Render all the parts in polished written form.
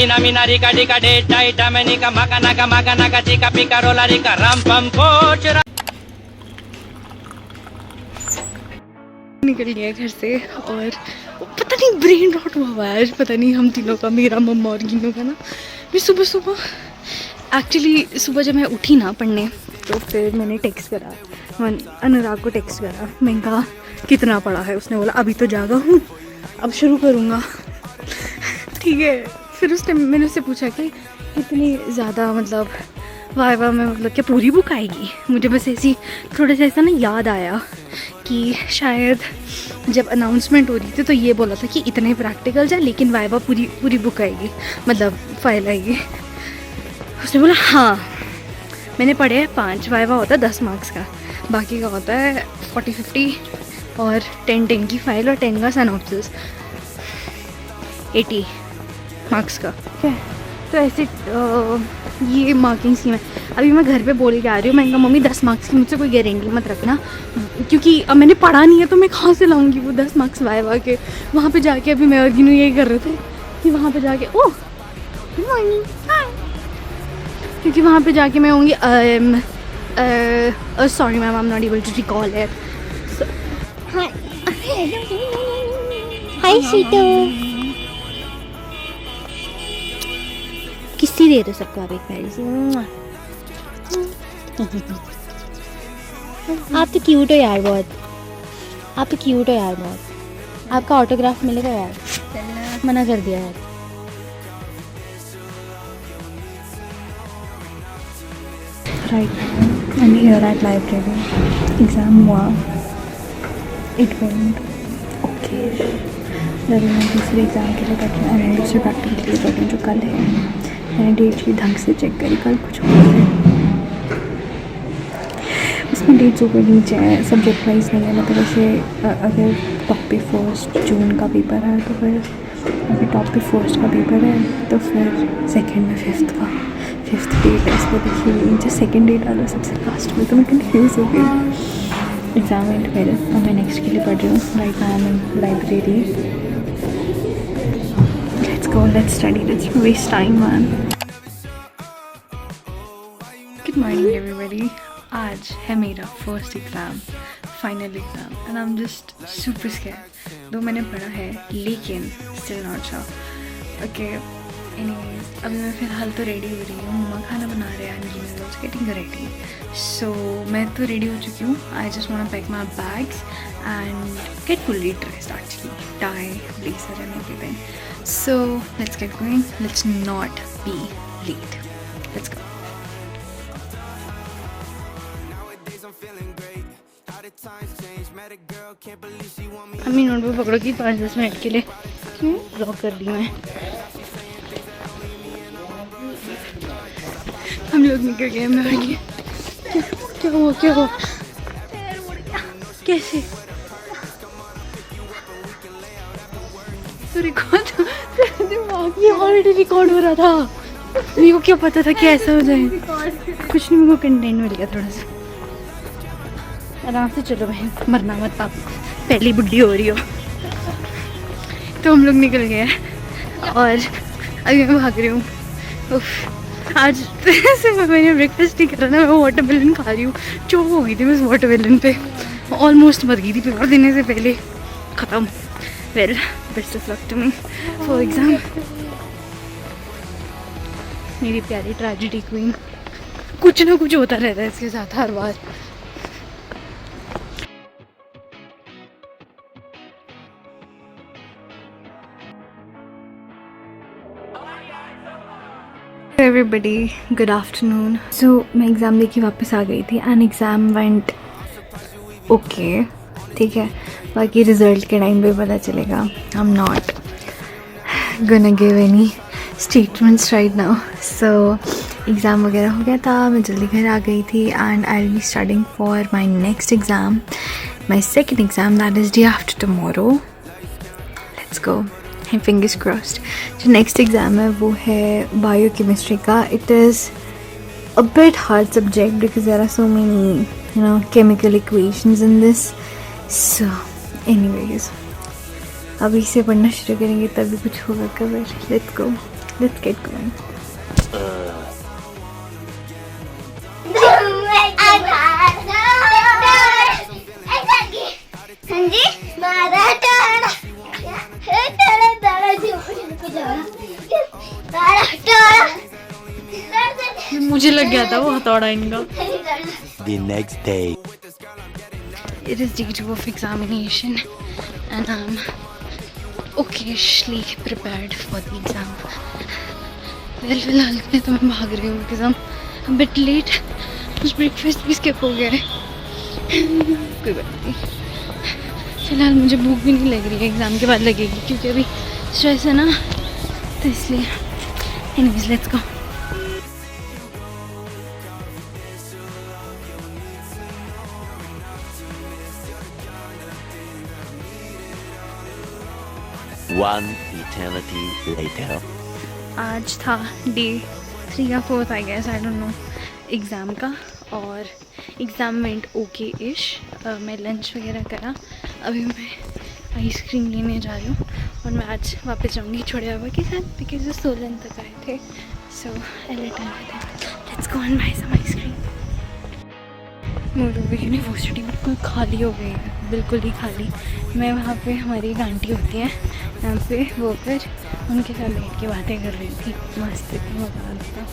Meena Meena Rica डिका day टाइटा Manika माका नाका चिका पिका रोला रिका राम पम कोच निकल गया घर से और पता नहीं ब्रेन रॉट हुआ है आज, पता नहीं हम तीनों का, मेरा, मम्मा और गिनों का ना। मैं सुबह एक्चुअली सुबह जब मैं उठी ना पढ़ने तो फिर मैंने टेक्स्ट करा, अनुराग को टेक्स्ट करा। मैंने कहा कितना पढ़ा है? उसने बोला अभी तो जागा हूँ, अब शुरू करूँगा। ठीक है, फिर मैंने उससे पूछा कि इतनी ज़्यादा मतलब वाइवा में मतलब क्या पूरी बुक आएगी? मुझे बस ऐसी थोड़ा सा ऐसा ना याद आया कि शायद जब अनाउंसमेंट हो रही थी तो ये बोला था कि इतने प्रैक्टिकल्स है लेकिन वाइवा पूरी बुक आएगी, मतलब फाइल आएगी। उसने बोला हाँ। मैंने पढ़े हैं 5, वाइवा होता है 10 मार्क्स का, बाकी का होता है 40-50 और 10 की फाइल और 10 का सिनॉप्सिस, 80 मार्क्स का। तो ऐसे ये मार्किंग स्कीम है। अभी मैं घर पे बोल के आ रही हूँ, मैंने कहा मम्मी 10 मार्क्स की मुझसे कोई गारंटी मत रखना, क्योंकि अब मैंने पढ़ा नहीं है तो मैं कहाँ से लाऊंगी वो 10 मार्क्स वाइवा के। वहाँ पे जाके अभी मैं और गिनू यही कर रहे थे कि वहाँ पे जाके ओह गुड मॉर्निंग, क्योंकि वहाँ पे जाके मैं होंगी sorry ma'am I am not able to recall it. Hi Sheetu, किसी दे दो सबको आप एक पैर से। आप तो क्यूट हो यार बहुत, आप तो क्यूट हो यार बहुत। आपका ऑटोग्राफ मिलेगा यार, मना कर दिया यार। Right I am here eight library. Exam हुआ, इट वेंट ओके। लगी मैं दूसरे एग्ज़ाम के लिए बैठी हूँ, मैं दूसरे प्रैक्टिकल के लिए बैठी हूँ जो कल है। मैंने डेट शीट ढंग से चेक करी, कल कुछ और है, उसमें डेट्स ऊपर नीचे है, सब्जेक्ट वाइज नहीं है। मतलब ऐसे अगर टॉप पे 1 जून का पेपर है तो फिर अगर टॉप पे 1 का पेपर है तो फिर 2 में 5th डेट है। इस पर देखिए नीचे 2nd डेट वाला सबसे लास्ट में, तो मैं कन्फ्यूज़ हो गई। एग्ज़ाम एंड मेरे और मैं नेक्स्ट के लिए पढ़ रही हूँ। Right now I am in library. Let's go, let's study, let's waste time man. Good morning everybody. आज है मेरा first exam, final exam, and I am just super scared. दो मैंने पढ़ा है लेकिन still not sure. Okay anyways, अभी मैं फ़िलहाल तो रेडी हो रही हूँ, मम्मा खाना बना रहे हैं and you know getting ready. So मैं तो रेडी हो चुकी हूँ। I just want to pack my bags and get fully dressed actually, tie, blazer and everything. So let's get going, let's not be late, let's go. अम्मी notebook पकड़ो कि 5-10 minute के लिए ब्लॉक कर दी मैं। हम लोग निकल गए, मैं आगे क्या हुआ कैसे? तो रिकॉर्ड ये ऑलरेडी रिकॉर्ड हो रहा था, मेरे को क्या पता था कि ऐसा हो जाए। कुछ नहीं, मेरे को कंटेंट मिल गया थोड़ा सा। आराम से चलो बहन, मरना मत, आप पहली बुढ़ी हो रही हो। तो हम लोग निकल गए और अभी मैं भाग रही हूँ। आज से मैंने ब्रेकफास्ट नहीं करा ना, मैं वाटरमेलन खा रही हूँ। चोक हो गई थी मैं उस वाटरमेलन पे, ऑलमोस्ट मर गई थी पेपर देने से पहले, ख़त्म। Well best of luck to me for exam. मेरी प्यारी ट्रेजेडी क्वीन, कुछ ना कुछ होता रहता है इसके साथ हर बार। Everybody good afternoon. सो मैं एग्ज़ाम दे के वापस आ गई थी एंड एग्ज़ाम वेंट ओके, ठीक है। बाकी रिज़ल्ट के टाइम पे पता चलेगा। आई am not gonna give any statements right now. So exam वगैरह हो गया था, मैं जल्दी घर आ गई थी and I will be studying for my next exam, my second exam, that is day after tomorrow. Let's go, fingers crossed. जो नेक्स्ट एग्ज़ाम है वो है बायोकेमिस्ट्री का। It is a bit hard subject because there are so many you know chemical equations in this. So anyways अभी से पढ़ना शुरू करेंगे तभी कुछ होगा कवर। Let's go. Let's get going. मुझे लग गया था वो हथौड़ा इनका. The next day. It is day 2 of examination and I'm okayishly prepared for the exam. Well, फिलहाल में तो मैं भाग रही हूँ because I'm a bit late. कुछ ब्रेकफास्ट भी स्किप हो गया है. कोई बात नहीं. फिलहाल मुझे भूख भी नहीं लग रही है, एग्ज़ाम के बाद लगेगी क्योंकि अभी स्ट्रेस है ना, तो इसलिए. Anyways, let's go. One eternity later. आज था डे 3 या 4 I guess, I don't know, exam का. और एग्ज़ाम वेंट ओके इश. मैं लंच वगैरह करा. अभी मैं आइसक्रीम लेने जा रही हूँ और मैं आज वापस जाऊँगी छोटे बाबा के साथ बिकॉज वो सोलन तक आए थे. So let's go and buy some ice cream. Morbi university बिल्कुल खाली हो गई है, बिल्कुल ही खाली. मैं वहाँ पे हमारी एक आंटी होती हैं यहाँ पे वर्कर, उनके साथ बैठ के बातें कर रही थी. मस्त एकदम मज़ा आ रहा था.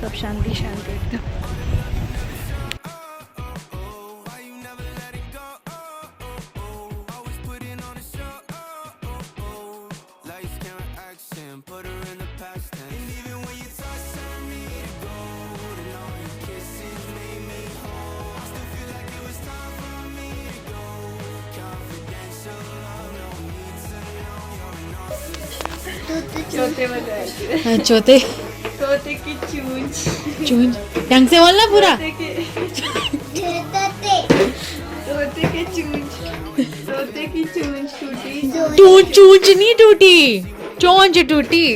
सब शांति शांति एकदम. चौथे तोते की चूंच. चूंच ढंग से बोलना पूरा. तोते के चूंच. तोते की चूंच टूटी. चूंच नहीं टूटी, चोंच टूटी.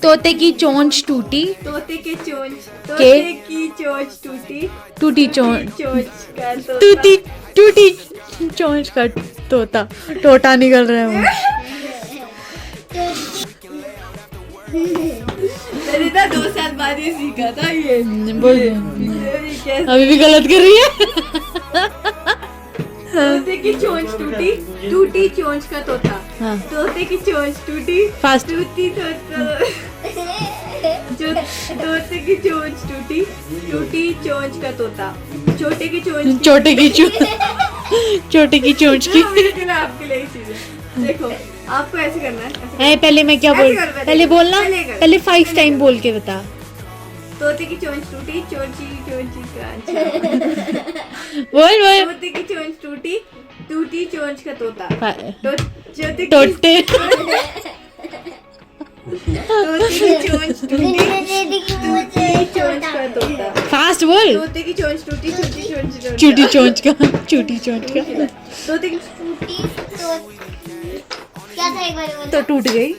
तोते की चोंच टूटी. तोते के चोंच. के? तोते की चोंच टूटी. टूटी चोंच. चोंच का टूटी टूटी चोंच का तोता. टोटा निकल रहा है. मैंने ना 2 साल बाद ये सीखा था ये. बोल. अभी भी गलत कर रही है. तोते की चोंच टूटी. टूटी चोंच का तोता. हाँ. तोते की चोंच टूटी. फास्ट. टूटी तोता. तोते की चोंच टूटी. टूटी चोंच का तोता. छोटे की चोंच. छोटे की चोंच. छोटे की चोंच की. मैं आपके लिए चीज़ देखो, आपको ऐसे करना है. पहले मैं क्या बोल. पहले बोलना. पहले 5 टाइम बोल के बता. तोते की चोंच टूटी. चोंची चोंची का. बोल बोल. तोते की चोंच टूटी. टूटी चोंच का तोता. टोटे. तोते की चोंच टूटी. टूटी चोंच का तोता. फास्ट बोल. तोते की चोंच टूटी. छोटी चोंच. चूटी चोंच का. चूटी चोंच का. तोते की क्या था एक बार बोलो. तो टूट गई.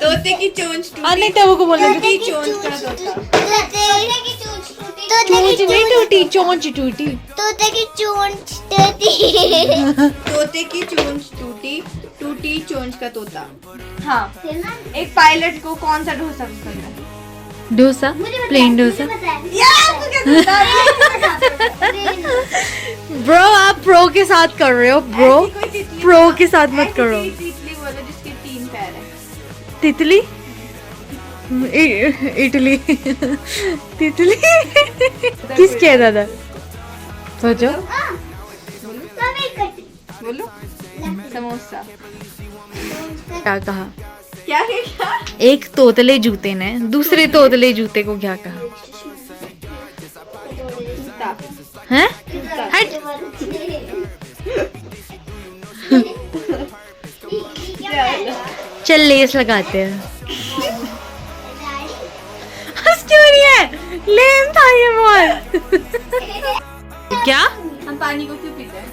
तोते की चोंच टूटी. नहीं तब को बोलना. टूटी चोंच का तोता. चोंच नहीं टूटी, चोंच टूटी. तोते की चोंच टूटी. तोते की चोंच टूटी. टूटी चोंच का तोता. हाँ. एक पायलट को कौन सा डोसा पसंद है? डोसा. प्लेन डोसा. ब्रो आप प्रो के साथ कर रहे हो. ब्रो प्रो के साथ मत करो. तितली बोलो जिसके 3 पैर है. तितली. इटली. तितली किसके है दादा? सोचो. बोलो. समोसा. क्या कहा? क्या है क्या? एक तोतले जूते ने दूसरे तोतले जूते को क्या कहा? जूता. हैं? हट. चल लेस लगाते हैं. हंस क्यों रही है? लेम था ये बहुत. क्या? हम पानी को क्यों पीते हैं?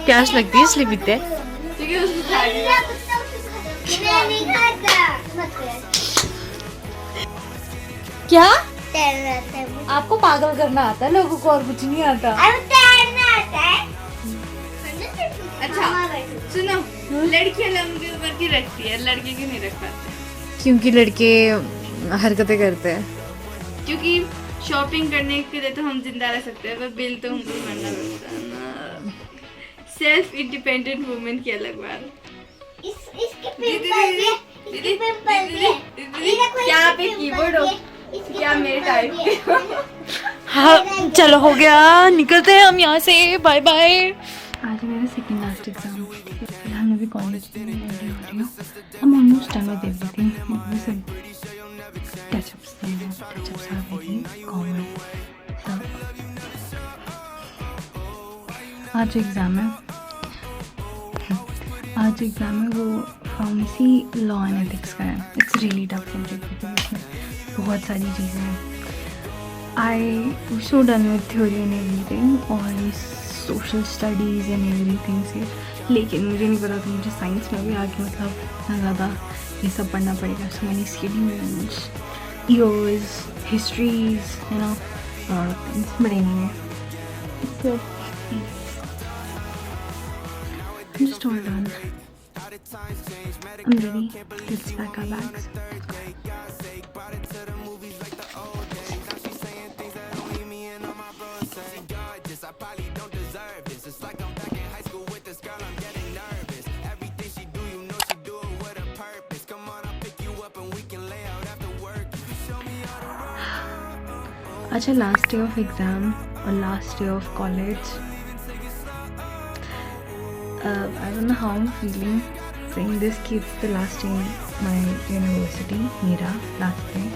प्यास लगती है इसलिए पीते हैं. क्योंकि उसको खाने. मैं नहीं खाता. क्या? तैरना आता है मुझे. आपको पागल करना आता है, लोगों को और कुछ नहीं आता. अब तैरना आता है. अच्छा सुनो, लड़कियां लंबे ऊपर की रखती है, लड़के की नहीं रख पाते क्योंकि लड़के हरकतें करते हैं। क्योंकि शॉपिंग करने के लिए तो हम जिंदा रह सकते हैं, पर बिल तो हमको भरना पड़ता है ना। सेल्फ इंडिपेंडेंट वुमेन की अलग बात। इसके दीदी पिंपल क्या आप एक कीबोर्ड हो क्या मेरे टाइप के? हाँ चलो हो गया, निकलते हैं हम यहाँ से, बाय बाय। आज मेरा सेकंड लास्ट एग्जाम, ठीक है। फिलहाल मैं भी कॉलेज में रेडी हो रही हूँ। I'm almost done with everything. Some touch-ups are very common. So, आज एग्ज़ाम है वो फार्मेसी लॉ एंड एथिक्स का है। It's really tough subject because इसमें बहुत सारी चीज़ें हैं। I so done with theory and everything और सोशल स्टडीज़ एंड एवरीथिंग से, लेकिन मुझे नहीं पता था मुझे साइंस में भी आगे मतलब इतना ज़्यादा ये सब पढ़ना पड़ेगा। सो मैंने schedules, years, histories, you know, a lot of things. But anyway, so I'm just all done. I'm ready. Let's pack our bags. अच्छा, लास्ट डे ऑफ एग्ज़ाम और last day of college. I don't know how I'm feeling saying this कि it's the last day in my university, मेरा last day.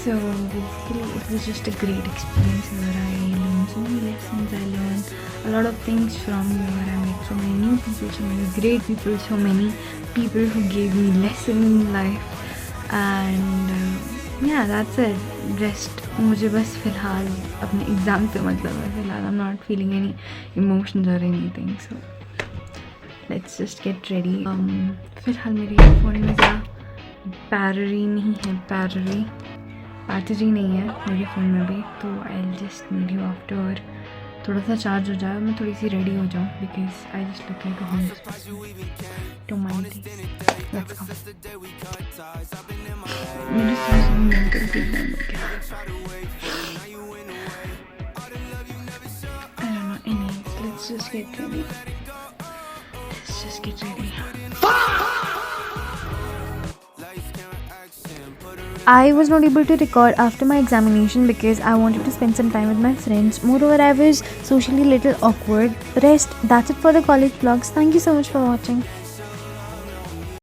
So basically it was just a great experience where I learned so many lessons. I learned a lot of things from here. I met so many new people, so many great people, so many people who gave me lessons in life. And yeah, that's it. Rest मुझे बस फ़िलहाल अपने exam से मतलब है। फ़िलहाल I'm not feeling any emotions or anything. So let's just get ready. फ़िलहाल मेरे फ़ोन में ज़रा बैटरी नहीं है मेरे फ़ोन में भी, तो I'll just need you after थोड़ा सा चार्ज हो जाए, मैं थोड़ी सी रेडी हो जाऊँ because I just look like a homeless person. Don't mind this. Let's go. मेरे साथ मेंटल ब्रेकडाउन हो गया। I don't know. Anyways, let's just get ready. I was not able to record after my examination because I wanted to spend some time with my friends. Moreover, I was socially a little awkward. Rest, that's it for the college vlogs. Thank you so much for watching.